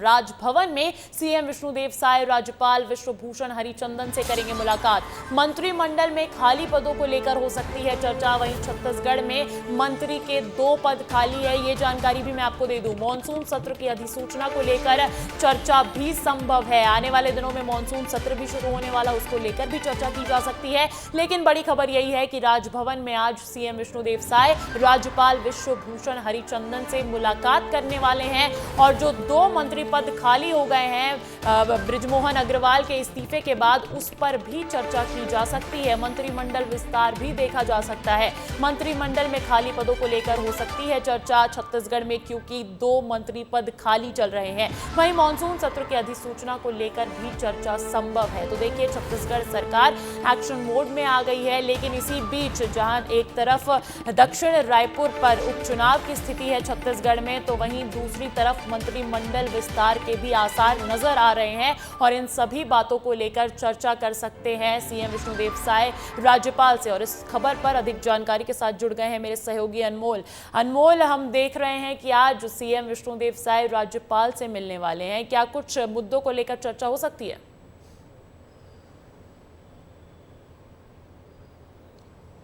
राजभवन में सीएम विष्णुदेव साय राज्यपाल विश्वभूषण हरिचंदन से करेंगे मुलाकात। मंत्रिमंडल में खाली पदों को लेकर हो सकती है चर्चा। वहीं छत्तीसगढ़ में मंत्री के 2 पद खाली है, ये जानकारी भी मैं आपको दे दूं। मॉनसून सत्र की अधिसूचना को लेकर चर्चा भी संभव है। आने वाले दिनों में मॉनसून सत्र भी शुरू होने वाला, उसको लेकर भी चर्चा की जा सकती है। लेकिन बड़ी खबर यही है कि राजभवन में आज सीएम विष्णुदेव साय राज्यपाल विश्वभूषण हरिचंदन से मुलाकात करने वाले हैं और जो 2 मंत्री पद खाली हो गए हैं बृजमोहन अग्रवाल के इस्तीफे के बाद, उस पर भी चर्चा की जा सकती है। मंत्रिमंडल विस्तार भी देखा जा सकता है। मंत्रिमंडल में खाली पदों को लेकर हो सकती है चर्चा छत्तीसगढ़ में, क्योंकि 2 मंत्री पद खाली चल रहे हैं। वहीं मॉनसून सत्र की अधिसूचना को लेकर भी चर्चा संभव है। तो देखिए, छत्तीसगढ़ सरकार एक्शन मोड में आ गई है। लेकिन इसी बीच जहां एक तरफ दक्षिण रायपुर पर उपचुनाव की स्थिति है छत्तीसगढ़ में, तो वहीं दूसरी तरफ मंत्रिमंडल विस्तार के भी आसार नजर आ रहे हैं और इन सभी बातों को लेकर चर्चा कर सकते हैं सीएम विष्णुदेव साय राज्यपाल से। और इस खबर पर अधिक जानकारी के साथ जुड़ गए हैं मेरे सहयोगी अनमोल। अनमोल, हम देख रहे हैं कि आज सीएम विष्णुदेव साय राज्यपाल से मिलने वाले हैं, क्या कुछ मुद्दों को लेकर चर्चा हो सकती है?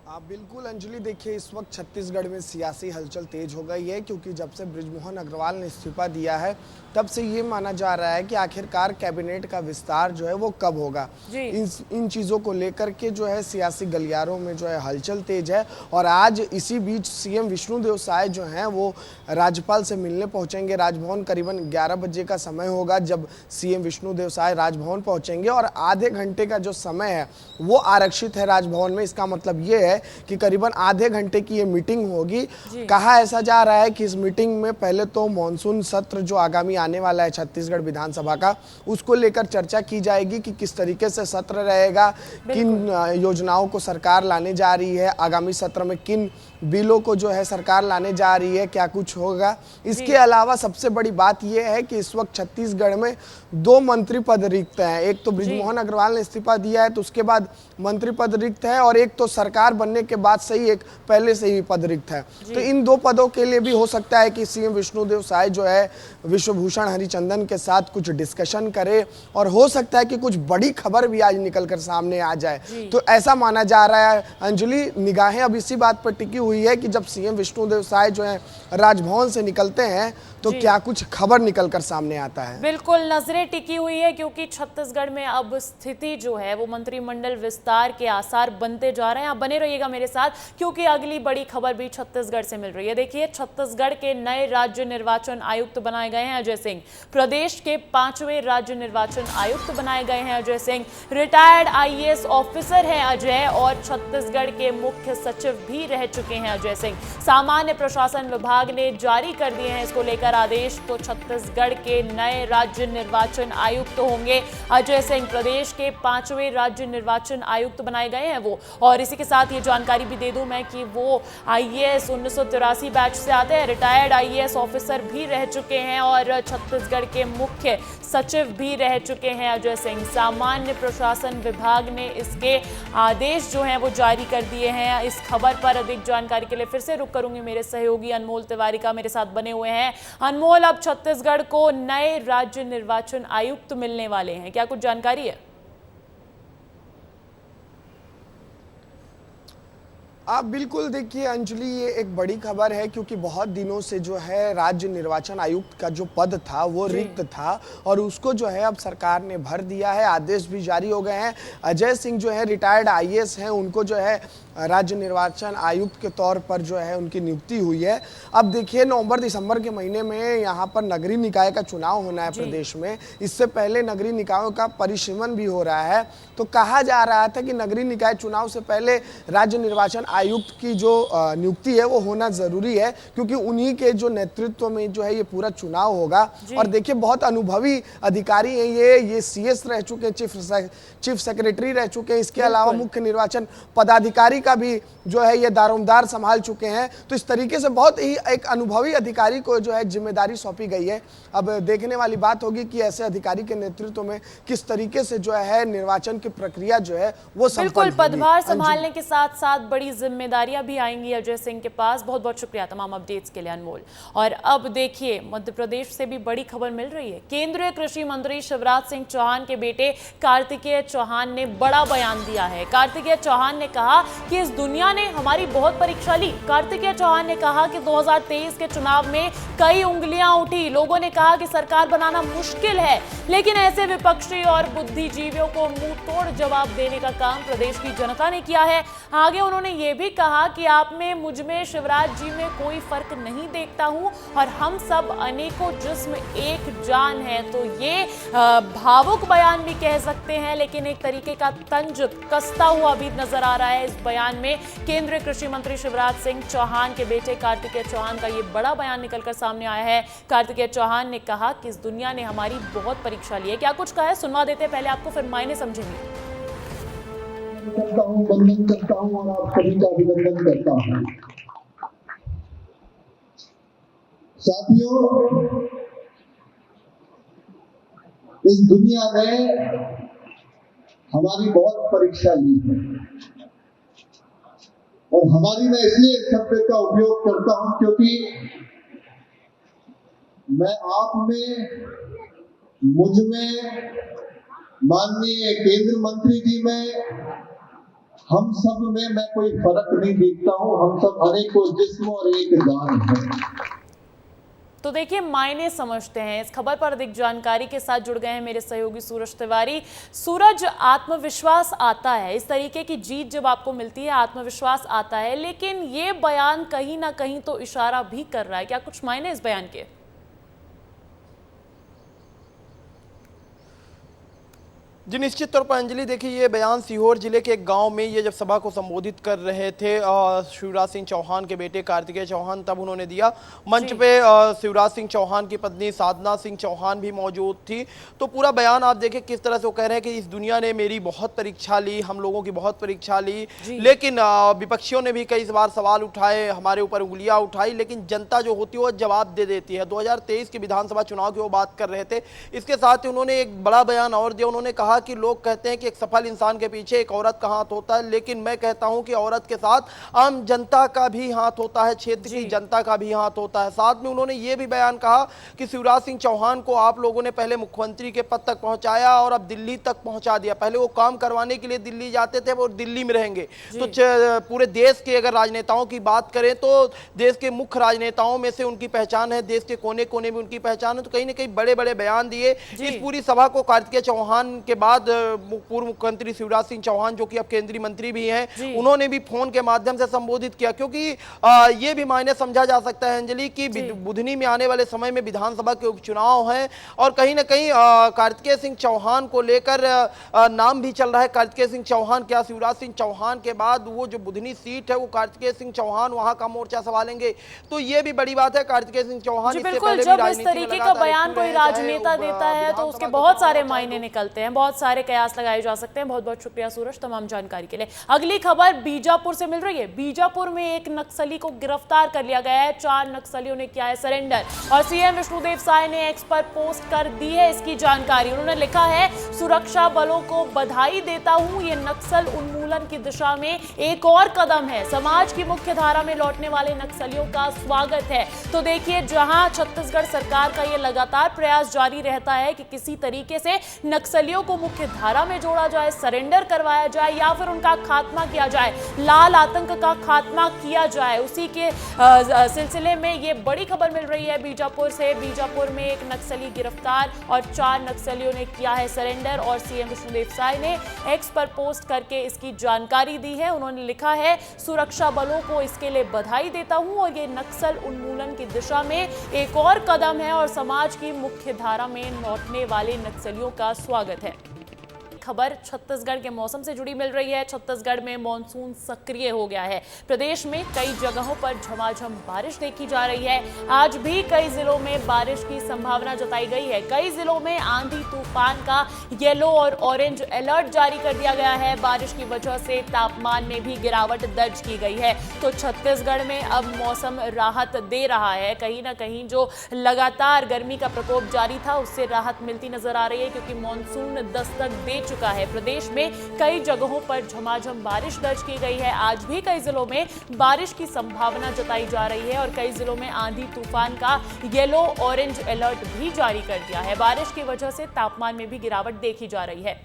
आप बिल्कुल अंजलि, देखिए इस वक्त छत्तीसगढ़ में सियासी हलचल तेज हो गई है, क्योंकि जब से बृजमोहन अग्रवाल ने इस्तीफा दिया है तब से ये माना जा रहा है कि आखिरकार कैबिनेट का विस्तार जो है वो कब होगा। इन चीज़ों को लेकर के जो है सियासी गलियारों में जो है हलचल तेज है। और आज इसी बीच सीएम विष्णुदेव साय जो हैं वो राज्यपाल से मिलने पहुंचेंगे राजभवन। करीबन 11 बजे का समय होगा जब सीएम विष्णुदेव साय राजभवन पहुंचेंगे और आधे घंटे का जो समय है वो आरक्षित है राजभवन में। इसका मतलब ये है कि करीबन आधे घंटे की ये मीटिंग होगी। कहा ऐसा जा रहा है कि इस मीटिंग में पहले तो मॉनसून सत्र जो आगामी आने वाला है छत्तीसगढ़ विधानसभा का, उसको लेकर चर्चा की जाएगी कि किस तरीके से सत्र रहेगा, किन योजनाओं को सरकार लाने जा रही है, आगामी सत्र में किन बिलों को जो है सरकार लाने जा रही है, क्या कुछ होगा। इसके अलावा सबसे बड़ी बात यह है कि इस वक्त छत्तीसगढ़ में 2 मंत्री पद रिक्त हैं। एक तो बृजमोहन अग्रवाल ने इस्तीफा दिया है तो उसके बाद मंत्री पद रिक्त है, और एक तो सरकार बनने के बाद से ही एक पहले से ही पद रिक्त है। तो इन 2 पदों के लिए भी हो सकता है कि सीएम विष्णुदेव साय जो है विश्वभूषण हरिचंदन के साथ कुछ डिस्कशन करे, और हो सकता है कि कुछ बड़ी खबर भी आज निकल कर सामने आ जाए। तो ऐसा माना जा रहा है अंजलि। निगाहें अब इसी बात पर टिकी हुई है कि जब सीएम विष्णुदेव साय जो है राजभवन से निकलते हैं तो क्या कुछ खबर निकल कर सामने आता है। बिल्कुल नजरें टिकी हुई है, क्योंकि छत्तीसगढ़ में अब स्थिति जो है वो मंत्रिमंडल विस्तार के आसार बनते जा रहे हैं। आप बने रहिएगा मेरे साथ, क्योंकि अगली बड़ी खबर भी छत्तीसगढ़ से मिल रही है। देखिए, छत्तीसगढ़ के नए राज्य निर्वाचन आयुक्त बनाए गए हैं अजय सिंह। प्रदेश के 5वें राज्य निर्वाचन आयुक्त बनाए गए हैं Ajay Singh. Retired IAS officer हैं अजय और छत्तीसगढ़ के मुख्य सचिव भी रह चुके हैं अजय सिंह। सामान्य प्रशासन विभाग ने जारी कर दिए हैं इसको लेकर आदेश। तो छत्तीसगढ़ के नए राज्य निर्वाचन आयुक्त होंगे अजय सिंह। प्रदेश के 5वें राज्य निर्वाचन आयुक्त बनाए गए हैं वो। और इसी के साथ ये जानकारी भी दे दूं मैं कि वो आईएएस 1983 बैच से आते हैं, रिटायर्ड आईएएस ऑफिसर भी रह चुके हैं और छत्तीसगढ़ के मुख्य सचिव भी रह चुके हैं अजय सिंह। सामान्य प्रशासन विभाग ने इसके आदेश जो हैं वो जारी कर दिए हैं। इस खबर पर अधिक जानकारी के लिए फिर से रुक करूंगी मेरे सहयोगी अनमोल तिवारी का, मेरे साथ बने हुए हैं। अनमोल, अब छत्तीसगढ़ को नए राज्य निर्वाचन आयुक्त मिलने वाले हैं, क्या कुछ जानकारी है? आप बिल्कुल देखिए अंजलि, ये एक बड़ी खबर है, क्योंकि बहुत दिनों से जो है राज्य निर्वाचन आयुक्त का जो पद था वो रिक्त था और उसको जो है अब सरकार ने भर दिया है। आदेश भी जारी हो गए हैं। अजय सिंह जो है रिटायर्ड आईएएस हैं, उनको जो है राज्य निर्वाचन आयुक्त के तौर पर जो है उनकी नियुक्ति हुई है। अब देखिए, नवंबर दिसंबर के महीने में यहाँ पर नगरीय निकाय का चुनाव होना है प्रदेश में। इससे पहले नगरीय निकायों का परिसीमन भी हो रहा है। तो कहा जा रहा था कि नगरीय निकाय चुनाव से पहले राज्य निर्वाचन आयुक्त की जो नियुक्ति है वो होना जरूरी है, क्योंकि उन्हीं के जो नेतृत्व में जो है ये पूरा चुनाव होगा। और देखिए, बहुत अनुभवी अधिकारी हैं ये सीएस रह चुके, चीफ सेक्रेटरी रह चुके हैं। इसके अलावा मुख्य निर्वाचन पदाधिकारी का भी जो है ये दारोमदार संभाल चुके हैं। तो इस तरीके से बहुत ही एक अनुभवी अधिकारी को जो है जिम्मेदारी सौंपी गई है। अब देखने वाली बात होगी कि ऐसे अधिकारी के नेतृत्व में किस तरीके से जो है निर्वाचन की प्रक्रिया जो है वो बिल्कुल पदभार संभालने के साथ साथ बड़ी जिम्मेदारियां भी आएंगी अजय सिंह के पास। बहुत बहुत शुक्रिया तमाम अपडेट्स के लिए अनमोल। और अब देखिए मध्य प्रदेश से भी बड़ी खबर मिल रही है। केंद्रीय कृषि मंत्री शिवराज सिंह चौहान के बेटे कार्तिकेय चौहान ने बड़ा बयान दिया है। कार्तिकेय चौहान ने कहा कि इस दुनिया ने हमारी बहुत परीक्षा ली। कार्तिकेय चौहान ने कहा कि 2023 के चुनाव में कई उंगलियां उठी, लोगों ने कहा कि सरकार बनाना मुश्किल है, लेकिन ऐसे विपक्षी और बुद्धिजीवियों को मुंह तोड़ जवाब देने का काम प्रदेश की जनता ने किया है। आगे उन्होंने ये भी कहा कि आप में, मुझ में, शिवराज जी में कोई फर्क नहीं देखता हूं और हम सब अनेकों जिस्म एक जान है। तो ये भावुक बयान भी कह सकते हैं, लेकिन एक तरीके का तंज कसता हुआ भी नजर आ रहा है इस बयान में। केंद्रीय कृषि मंत्री शिवराज सिंह चौहान के बेटे कार्तिकेय चौहान का ये बड़ा बयान निकलकर सामने आया है। कार्तिकेय चौहान ने कहा कि इस दुनिया ने हमारी बहुत परीक्षा ली है। क्या कुछ कहा है सुनवा देते हैं पहले आपको, फिर मायने समझेंगे। वंदन करता हूं और आप सभी का अभिनंदन करता हूं। साथियों, इस दुनिया ने हमारी बहुत परीक्षा ली है और हमारी मैं इसलिए इस शब्द का उपयोग करता हूं क्योंकि मैं आप में, मुझ में, माननीय केंद्र मंत्री जी में, हम सब में मैं कोई फर्क नहीं देखता हूं। हम सब अनेकों जिस्म और एक जान है। तो देखिए मायने समझते हैं। इस खबर पर अधिक जानकारी के साथ जुड़ गए हैं मेरे सहयोगी सूरज तिवारी। सूरज, आत्मविश्वास आता है, इस तरीके की जीत जब आपको मिलती है आत्मविश्वास आता है, लेकिन ये बयान कहीं ना कहीं तो इशारा भी कर रहा है। क्या कुछ मायने इस बयान के? जी निश्चित तौर पर अंजलि, देखिए ये बयान सीहोर जिले के एक गांव में ये जब सभा को संबोधित कर रहे थे शिवराज सिंह चौहान के बेटे कार्तिकेय चौहान, तब उन्होंने दिया। मंच पे शिवराज सिंह चौहान की पत्नी साधना सिंह चौहान भी मौजूद थी। तो पूरा बयान आप देखें किस तरह से वो कह रहे हैं कि इस दुनिया ने मेरी बहुत परीक्षा ली, हम लोगों की बहुत परीक्षा ली, लेकिन विपक्षियों ने भी कई बार सवाल उठाए, हमारे ऊपर उंगलियां उठाई, लेकिन जनता जो होती है वो जवाब दे देती है। 2023 के विधानसभा चुनाव की वो बात कर रहे थे। इसके साथ ही उन्होंने एक बड़ा बयान और दिया। उन्होंने कहा कि लोग कहते हैं कि एक सफल इंसान के पीछे एक औरत का हाथ होता है, लेकिन मैं कहता हूं कि औरत के साथ आम जनता का भी हाथ होता है, क्षेत्र की जनता का भी हाथ होता है। साथ में उन्होंने ये भी बयान कहा कि शिवराज सिंह चौहान को आप लोगों ने पहले मुख्यमंत्री के पद तक पहुंचाया और अब दिल्ली तक पहुंचा दिया। पहले वो काम करवाने के लिए दिल्ली जाते थे, वो दिल्ली में रहेंगे। तो पूरे देश के अगर राजनेताओं की बात करें तो देश के मुख्य राजनेताओं में से उनकी पहचान है, देश के कोने कोने में उनकी पहचान है। तो कहीं ना कहीं बड़े बड़े बयान दिए। इस पूरी सभा को कार्तिकेय चौहान के बाद पूर्व मुख्यमंत्री शिवराज सिंह चौहान, जो कि अब केंद्रीय मंत्री भी हैं, उन्होंने भी फोन के माध्यम से संबोधित किया। क्योंकि ये भी मायने समझा जा सकता है अंजलि कि बुधनी में आने वाले समय में विधानसभा के उपचुनाव हैं और कहीं ना कहीं कार्तिकेय सिंह चौहान को लेकर नाम भी चल रहा है। कार्तिकेय सिंह चौहान, क्या शिवराज सिंह चौहान के बाद वो जो बुधनी सीट है वो कार्तिकेय सिंह चौहान वहां का मोर्चा संभालेंगे? तो ये भी बड़ी बात है। कार्तिकेय सिंह चौहान इससे पहले जब इस तरीके का बयान कोई राजनेता देता है तो उसके बहुत सारे मायने निकलते हैं, बहुत सारे कयास लगाए जा सकते हैं। बहुत बहुत शुक्रिया सूरज तमाम जानकारी के लिए। अगली खबर बीजापुर से मिल रही है। बीजापुर में एक नक्सली को गिरफ्तार कर लिया गया है। 4 नक्सलियों ने किया है सरेंडर और सीएम विष्णुदेव साय ने एक्स पर पोस्ट कर दी है इसकी जानकारी। उन्होंने लिखा है, सुरक्षा बलों को बधाई देता हूं, ये नक्सल उन्मूलन की दिशा में एक और कदम है। समाज की मुख्य धारा में लौटने वाले नक्सलियों का स्वागत है। तो देखिए, जहां छत्तीसगढ़ सरकार का ये लगातार प्रयास जारी रहता है कि किसी तरीके से नक्सलियों को मुख्य धारा में जोड़ा जाए, सरेंडर करवाया जाए या फिर उनका खात्मा किया जाए, लाल आतंक का खात्मा किया जाए, उसी के सिलसिले में ये बड़ी खबर मिल रही है बीजापुर से। बीजापुर में एक नक्सली गिरफ्तार और 4 नक्सलियों ने किया है सरेंडर और सीएम विष्णुदेव साय ने एक्स पर पोस्ट करके इसकी जानकारी दी है। उन्होंने लिखा है, सुरक्षा बलों को इसके लिए बधाई देता हूं और ये नक्सल उन्मूलन की दिशा में एक और कदम है और समाज की मुख्य धारा में लौटने वाले नक्सलियों का स्वागत है। खबर छत्तीसगढ़ के मौसम से जुड़ी मिल रही है। छत्तीसगढ़ में मॉनसून सक्रिय हो गया है। प्रदेश में कई जगहों पर झमाझम बारिश देखी जा रही है। आज भी कई जिलों में बारिश की संभावना जताई गई है। कई जिलों में आंधी तूफान का येलो और ऑरेंज अलर्ट जारी कर दिया गया है। बारिश की वजह से तापमान में भी गिरावट दर्ज की गई है। तो छत्तीसगढ़ में अब मौसम राहत दे रहा है। कहीं ना कहीं जो लगातार गर्मी का प्रकोप जारी था उससे राहत मिलती नजर आ रही है, क्योंकि मॉनसून दस्तक दे चुका है। प्रदेश में कई जगहों पर झमाझम बारिश दर्ज की गई है। आज भी कई जिलों में बारिश की संभावना जताई जा रही है और कई जिलों में आंधी तूफान का येलो ऑरेंज अलर्ट भी जारी कर दिया है। बारिश की वजह से तापमान में भी गिरावट देखी जा रही है।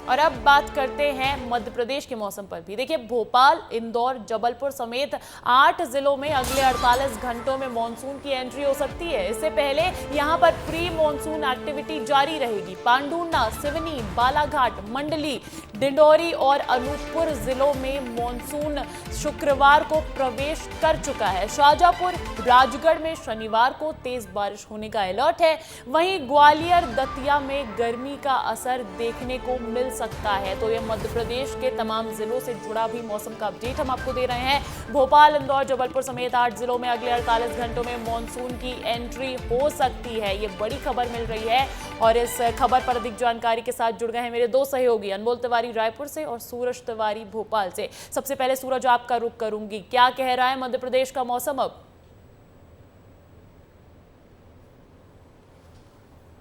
और अब बात करते हैं मध्य प्रदेश के मौसम पर भी। देखिए, भोपाल, इंदौर, जबलपुर समेत 8 जिलों में अगले 48 घंटों में मॉनसून की एंट्री हो सकती है। इससे पहले यहां पर प्री मॉनसून एक्टिविटी जारी रहेगी। पांडुर्ना, सिवनी, बालाघाट, मंडली, डिंडोरी और अनूपपुर जिलों में मॉनसून शुक्रवार को प्रवेश कर चुका है। शाजापुर, राजगढ़ में शनिवार को तेज बारिश होने का अलर्ट है। वहीं ग्वालियर, दतिया में गर्मी का असर देखने को मिल सकता है। तो ये मध्य प्रदेश के तमाम जिलों से जुड़ा भी मौसम का अपडेट हम आपको दे रहे हैं। भोपाल, इंदौर, जबलपुर समेत 8 जिलों में अगले 48 घंटों में मॉनसून की एंट्री हो सकती है। ये बड़ी खबर मिल रही है और इस खबर पर अधिक जानकारी के साथ जुड़ गए हैं मेरे दो सहयोगी, अनमोल तिवारी रायपुर से और सूरज तिवारी भोपाल से। सबसे पहले सूरज, आपका रुख करूंगी, क्या कह रहा है मध्य प्रदेश का मौसम अब?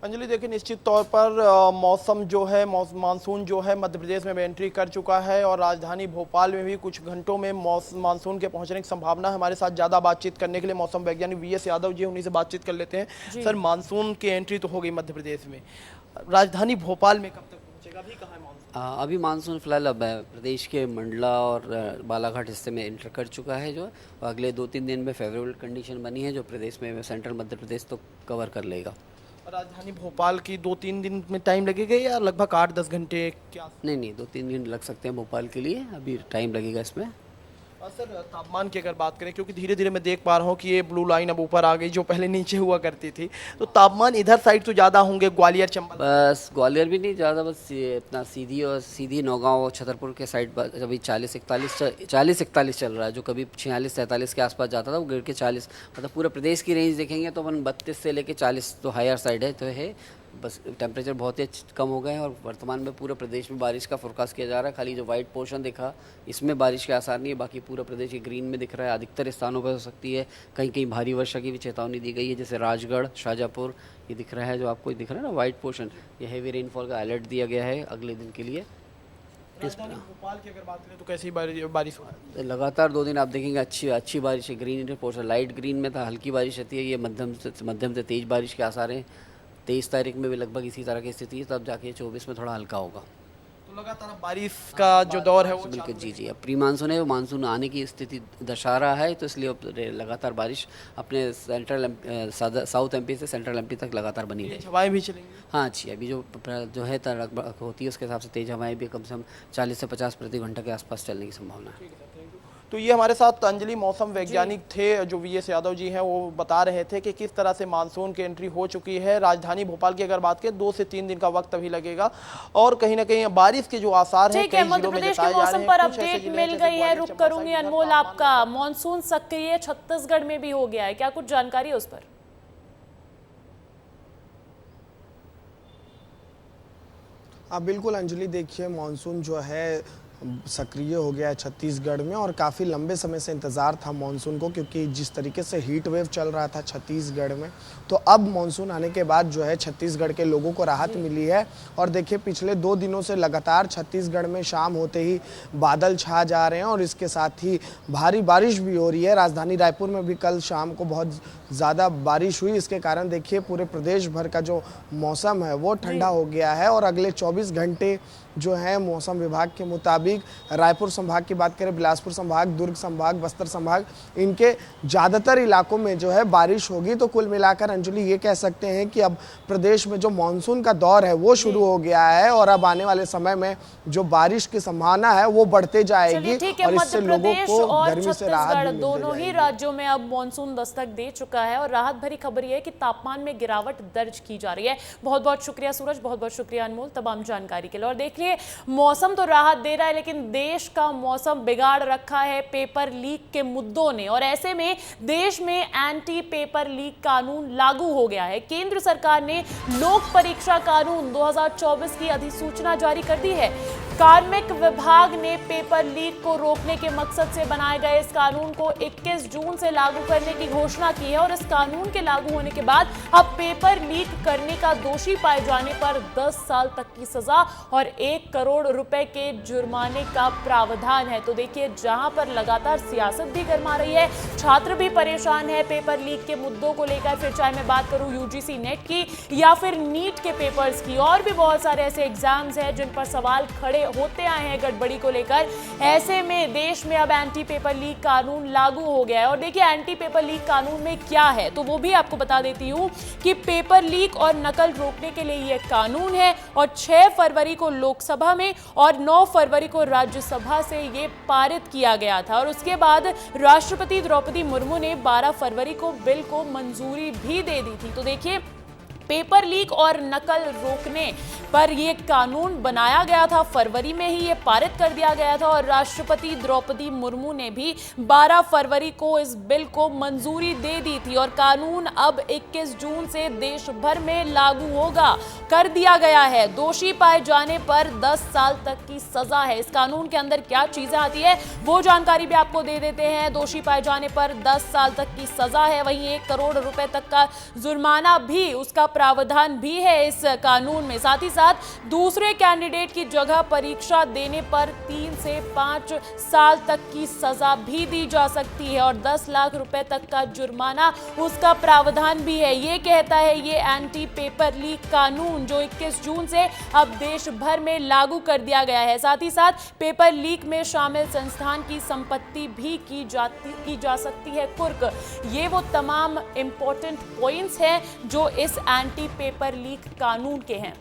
अंजलि, देखिए, निश्चित तौर पर मौसम जो है, मानसून जो है मध्य प्रदेश में एंट्री कर चुका है और राजधानी भोपाल में भी कुछ घंटों में मानसून के पहुंचने की संभावना है। हमारे साथ ज़्यादा बातचीत करने के लिए मौसम वैज्ञानिक वीएस यादव जी, उन्हीं से बातचीत कर लेते हैं। सर, मानसून की एंट्री तो हो गई मध्य प्रदेश में, राजधानी भोपाल में कब तक पहुँचेगा? अभी कहाँ है मानसून? अभी मानसून फिलहाल अब प्रदेश के मंडला और बालाघाट हिस्से में एंटर कर चुका है, जो अगले 2-3 दिन में फेवरेबल कंडीशन बनी है, जो प्रदेश में सेंट्रल मध्य प्रदेश तो कवर कर लेगा। राजधानी भोपाल की 2-3 दिन में टाइम लगेगा या लगभग 8-10 घंटे क्या? नहीं, 2-3 दिन लग सकते हैं भोपाल के लिए, अभी टाइम लगेगा इसमें। सर, तापमान की अगर बात करें, क्योंकि धीरे धीरे मैं देख पा रहा हूँ कि ये ब्लू लाइन अब ऊपर आ गई जो पहले नीचे हुआ करती थी, तो तापमान इधर साइड तो ज़्यादा होंगे, ग्वालियर, चंबल? बस ग्वालियर भी नहीं ज़्यादा, बस ये अपना सीधी नौगांव, छतरपुर के साइड अभी 40-41 चल रहा है, जो कभी 46-47 के आसपास जाता था, वो गिर के 40, मतलब पूरा प्रदेश की रेंज देखेंगे तो अपन 32 से लेके 40 तो हायर साइड है, तो है बस टेम्परेचर बहुत ही कम हो गए हैं। और वर्तमान में पूरे प्रदेश में बारिश का फोरकास्ट किया जा रहा है। खाली जो वाइट पोर्शन दिखा, इसमें बारिश के आसार नहीं है, बाकी पूरा प्रदेश ये ग्रीन में दिख रहा है। अधिकतर स्थानों पर हो सकती है, कहीं कहीं भारी वर्षा की भी चेतावनी दी गई है, जैसे राजगढ़, शाजापुर, ये दिख रहा है, जो आपको दिख रहा है ना वाइट पोर्शन, ये हैवी रेनफॉल का अलर्ट दिया गया है अगले दिन के लिए। भोपाल की अगर बात करें तो कैसी बारिश हुआ है? लगातार 2 दिन आप देखेंगे अच्छी बारिश है। ग्रीन पोर्शन लाइट ग्रीन में था, हल्की बारिश रहती है, ये मध्यम से तेज बारिश के आसार हैं। 23 तारीख में भी लगभग इसी तरह की स्थिति है, तब जाके 24 में थोड़ा हल्का होगा। तो लगातार बारिश का जो दौर है वो बिल्कुल जी, अब प्री मानसून है, वो मानसून आने की स्थिति दर्शा रहा है, तो इसलिए लगातार बारिश अपने साउथ एमपी से सेंट्रल एमपी तक लगातार बनी रही। हवाएं भी चलेंगी? हाँ जी, अभी जो है होती है उसके हिसाब से तेज हवाएं भी कम से कम 40 से 50 प्रति घंटा के आसपास चलने की संभावना है। तो ये हमारे साथ अंजलि मौसम वैज्ञानिक थे, जो वीएस यादव जी हैं, वो बता रहे थे कि किस तरह से मानसून की एंट्री हो चुकी है। राजधानी भोपाल की अगर बात करें, 2 से 3 दिन का वक्त अभी लगेगा और कहीं ना कहीं बारिश के जो आसार हैं कई मध्य प्रदेश के मौसम पर अपडेट मिल गई है। रुक करूंगी अनमोल आपका, मॉनसून सक्रिय छत्तीसगढ़ में भी हो गया है, क्या कुछ जानकारी है उस पर? बिल्कुल अंजलि, देखिए मानसून जो है सक्रिय हो गया है छत्तीसगढ़ में और काफ़ी लंबे समय से इंतज़ार था मानसून को, क्योंकि जिस तरीके से हीट वेव चल रहा था छत्तीसगढ़ में, तो अब मानसून आने के बाद जो है छत्तीसगढ़ के लोगों को राहत मिली है। और देखिए, पिछले 2 दिनों से लगातार छत्तीसगढ़ में शाम होते ही बादल छा जा रहे हैं और इसके साथ ही भारी बारिश भी हो रही है। राजधानी रायपुर में भी कल शाम को बहुत ज़्यादा बारिश हुई, इसके कारण देखिए पूरे प्रदेश भर का जो मौसम है वो ठंडा हो गया है। और अगले 24 घंटे जो है मौसम विभाग के मुताबिक रायपुर संभाग की बात करें, बिलासपुर संभाग, दुर्ग संभाग, बस्तर संभाग, इनके ज़्यादातर इलाकों में जो है बारिश होगी। तो कुल मिलाकर अंजलि ये कह सकते हैं कि अब प्रदेश में जो मानसून का दौर है वो शुरू हो गया है और अब आने वाले समय में जो बारिश की संभावना है वो बढ़ते जाएगी और इससे लोगों को गर्मी से राहत भी दोनों ही राज्यों में अब मानसून दस्तक दे चुका है और राहत भरी खबर यह है कि तापमान में गिरावट दर्ज की जा रही है। बहुत बहुत शुक्रिया सूरज, बहुत बहुत शुक्रिया अनमोल तमाम जानकारी के लिए। और देखिए, मौसम तो राहत दे रहा है लेकिन देश का मौसम बिगाड़ रखा है पेपर लीक के मुद्दों ने, और ऐसे में देश में एंटी पेपर लीक कानून लागू हो गया है। केंद्र सरकार ने लोक परीक्षा कानून 2024 की अधिसूचना जारी कर दी है। कार्मिक विभाग ने पेपर लीक को रोकने के मकसद से बनाए गए इस कानून को 21 जून से लागू करने की घोषणा की है और इस कानून के लागू होने के बाद अब पेपर लीक करने का दोषी पाए जाने पर 10 साल तक की सजा और 1 करोड़ रुपए के जुर्माने का प्रावधान है। तो देखिए, जहां पर लगातार सियासत भी गरमा रही है, छात्र भी परेशान है पेपर लीक के मुद्दों को लेकर, फिर चाहे मैं बात करूं यूजीसी नेट की या फिर नीट के पेपर्स की, और भी बहुत सारे ऐसे एग्जाम्स हैं जिन पर सवाल खड़े होते आए हैं गड़बड़ी को लेकर। ऐसे में देश में अब एंटी पेपर लीक कानून लागू हो गया है। और देखिए, एंटी पेपर लीक कानून में क्या है तो वो भी आपको बता देती हूं कि पेपर लीक और नकल रोकने के लिए यह कानून है और 6 फरवरी को लोकसभा में और 9 फरवरी को राज्यसभा से ये पारित किया गया था और उसके बाद राष्ट्रपति द्रौपदी मुर्मू ने 12 फरवरी को बिल को मंजूरी भी दे दी थी। तो देखिए, पेपर लीक और नकल रोकने पर यह कानून बनाया गया था, फरवरी में ही यह पारित कर दिया गया था और राष्ट्रपति द्रौपदी मुर्मू ने भी 12 फरवरी को इस बिल को मंजूरी दे दी थी और कानून अब 21 जून से देश भर में लागू होगा कर दिया गया है। दोषी पाए जाने पर 10 साल तक की सजा है। इस कानून के अंदर क्या चीजें आती है वो जानकारी भी आपको दे देते हैं। दोषी पाए जाने पर 10 साल तक की सजा है, वहीं 1 करोड़ रुपए तक का जुर्माना भी, उसका प्रावधान भी है इस कानून में। साथ ही साथ दूसरे कैंडिडेट की जगह परीक्षा देने पर 3 से 5 साल तक की सजा भी दी जा सकती है और 10 लाख रुपए तक का जुर्माना, उसका प्रावधान भी है। ये कहता है ये एंटी पेपर लीक कानून जो 21 जून से अब देश भर में लागू कर दिया गया है। साथ ही साथ पेपर लीक में शामिल संस्थान की संपत्ति भी की जा सकती है कुर्क। ये वो तमाम इंपॉर्टेंट पॉइंट्स हैं जो इस एंटी पेपर लीक कानून के हैं।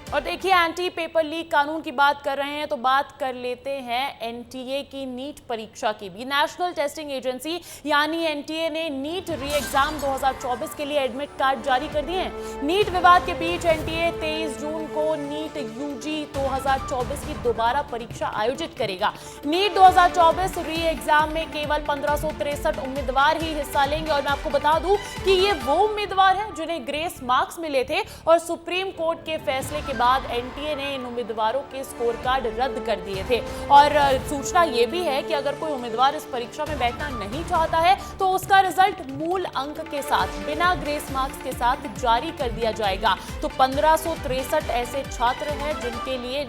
और देखिए, एंटी पेपर लीक कानून की बात कर रहे हैं तो बात कर लेते हैं एनटीए की नीट परीक्षा की भी। नेशनल टेस्टिंग एजेंसी यानी एनटीए ने नीट री एग्जाम 2024 के लिए एडमिट कार्ड जारी कर दिए हैं। नीट विवाद के बीच एनटीए 23 जून को नीट यूजी 2024 की दोबारा परीक्षा आयोजित करेगा। नीट 2024 री एग्जाम में केवल 1563 उम्मीदवार ही हिस्सा लेंगे और मैं आपको बता दूं कि ये वो उम्मीदवार हैं जिन्हें ग्रेस मार्क्स मिले थे और सुप्रीम कोर्ट के फैसले के बाद एनटीए ने इन उम्मीदवारों के स्कोर कार्ड रद्द कर दिए थे। और सूचना यह भी है कि अगर कोई उम्मीदवार इस परीक्षा में बैठना नहीं चाहता है तो उसका रिजल्ट मूल अंक के साथ बिना ग्रेस मार्क्स के साथ जारी कर दिया जाएगा। तो 1563 ऐसे छात्र हैं जिनके लिए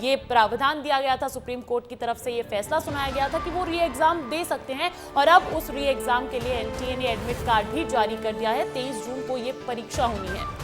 ये प्रावधान दिया गया था, सुप्रीम कोर्ट की तरफ से ये फैसला सुनाया गया था कि वो री एग्जाम दे सकते हैं और अब उस री एग्जाम के लिए एनटीए ने एडमिट कार्ड भी जारी कर दिया है। 23 जून को ये परीक्षा होनी है।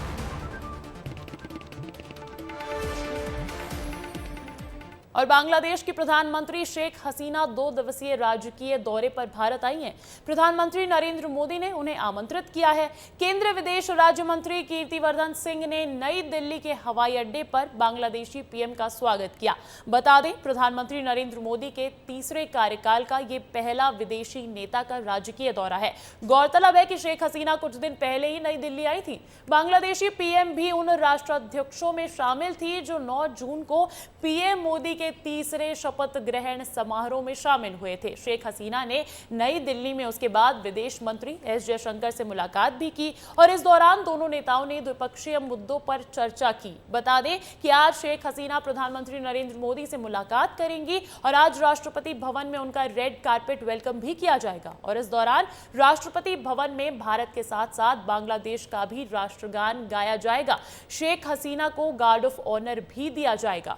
और बांग्लादेश की प्रधानमंत्री शेख हसीना 2 दिवसीय राजकीय दौरे पर भारत आई हैं। प्रधानमंत्री नरेंद्र मोदी ने उन्हें आमंत्रित किया है। केंद्रीय विदेश राज्य मंत्री कीर्तिवर्धन सिंह ने नई दिल्ली के हवाई अड्डे पर बांग्लादेशी पीएम का स्वागत किया। बता दें, प्रधानमंत्री नरेंद्र मोदी के तीसरे कार्यकाल का ये पहला विदेशी नेता का राजकीय दौरा है। गौरतलब है कि शेख हसीना कुछ दिन पहले ही नई दिल्ली आई थी। बांग्लादेशी पीएम भी उन राष्ट्राध्यक्षों में शामिल थी जो 9 जून को पीएम मोदी के तीसरे शपथ ग्रहण समारोह में शामिल हुए थे। शेख हसीना ने नई दिल्ली में उसके बाद विदेश मंत्री एस जयशंकर से मुलाकात भी की और इस दौरान दोनों नेताओं ने द्विपक्षीय मुद्दों पर चर्चा की। बता दें कि आज शेख हसीना प्रधानमंत्री नरेंद्र मोदी से मुलाकात करेंगी और आज राष्ट्रपति भवन में उनका रेड कारपेट वेलकम भी किया जाएगा और इस दौरान राष्ट्रपति भवन में भारत के साथ साथ बांग्लादेश का भी राष्ट्रगान गाया जाएगा। शेख हसीना को गार्ड ऑफ ऑनर भी दिया जाएगा।